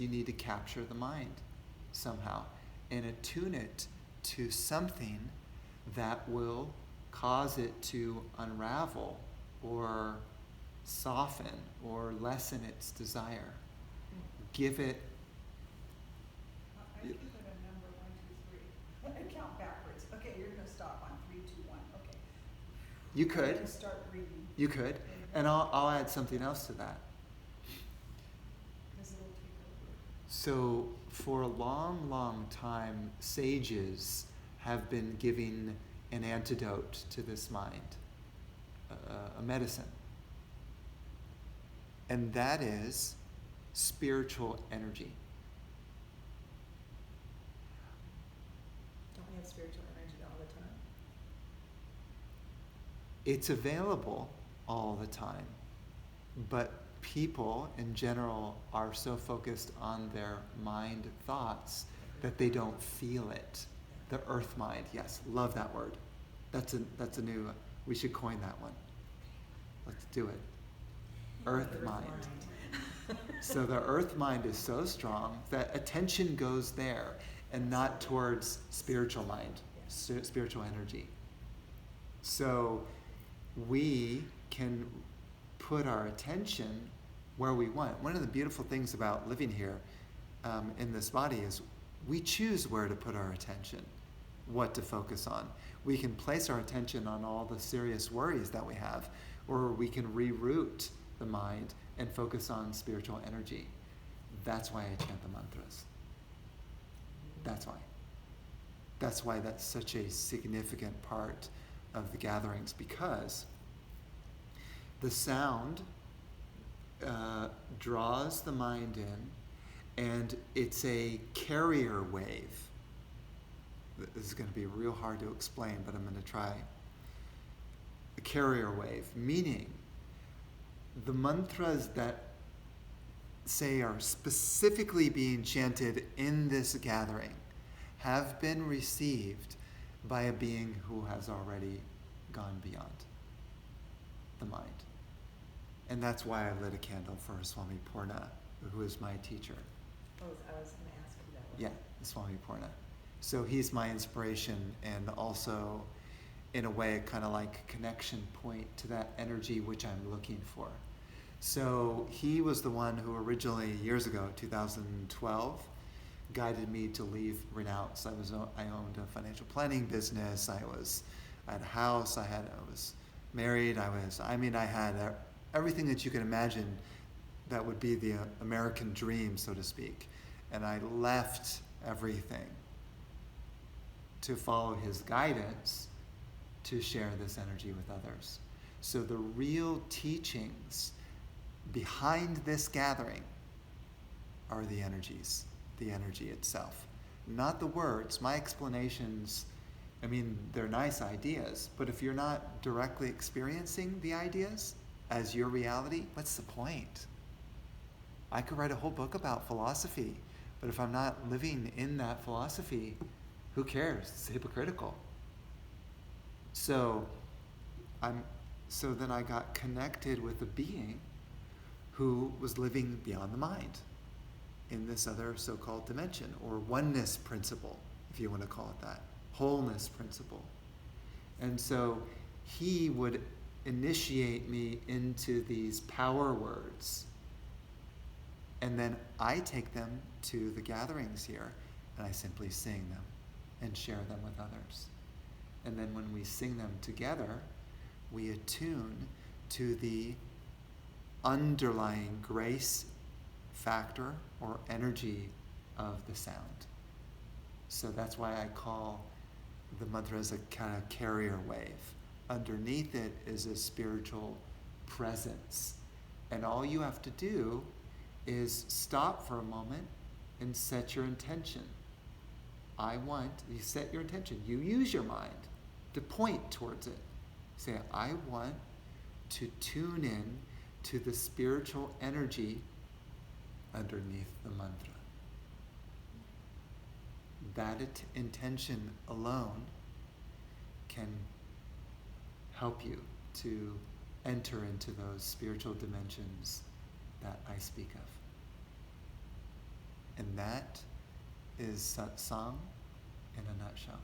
you need to capture the mind somehow and attune it to something that will cause it to unravel or soften or lessen its desire. Give it. I keep it a number 1, 2, 3. I count backwards. Okay, you're gonna stop on 3, 2, 1. Okay. You I'm could. gonna start breathing. You could. And I'll add something else to that. Because it'll take over. So for a long, long time, sages have been giving an antidote to this mind, a medicine. And that is spiritual energy. Don't we have spiritual energy all the time? It's available all the time, but people in general are so focused on their mind thoughts that they don't feel it. The earth mind, yes, love that word. That's a new, we should coin that one. Let's do it. Earth mind. So the earth mind is so strong that attention goes there and not towards spiritual mind, spiritual energy. So we can put our attention where we want. One of the beautiful things about living here in this body is we choose where to put our attention, what to focus on. We can place our attention on all the serious worries that we have, or we can reroute the mind and focus on spiritual energy. That's why I chant the mantras. That's why. That's why that's such a significant part of the gatherings, because the sound draws the mind in, and it's a carrier wave. This is going to be real hard to explain, but I'm going to try. A carrier wave, meaning the mantras that say are specifically being chanted in this gathering have been received by a being who has already gone beyond the mind. And that's why I lit a candle for Swami Purna, who is my teacher. I was going to ask you that one. Yeah, Swami Purna. So he's my inspiration, and also, in a way, kind of like a connection point to that energy which I'm looking for. So he was the one who originally, years ago, 2012, guided me to leave Renounce. I owned a financial planning business. I had a house. I was married. I had everything that you can imagine that would be the American dream, so to speak. And I left everything to follow his guidance to share this energy with others. So the real teachings behind this gathering are the energies, the energy itself. Not the words. My explanations, they're nice ideas, but if you're not directly experiencing the ideas as your reality, what's the point? I could write a whole book about philosophy, but if I'm not living in that philosophy, who cares? It's hypocritical. So then I got connected with a being who was living beyond the mind in this other so-called dimension, or oneness principle, if you want to call it that, wholeness principle. And so he would initiate me into these power words, and then I take them to the gatherings here, and I simply sing them and share them with others. And then when we sing them together, we attune to the underlying grace factor or energy of the sound. So that's why I call the mantra as a kind of carrier wave. Underneath it is a spiritual presence. And all you have to do is stop for a moment and set your intention. You set your intention. You use your mind to point towards it. Say, I want to tune in to the spiritual energy underneath the mantra. That intention alone can help you to enter into those spiritual dimensions that I speak of. And that is satsang in a nutshell.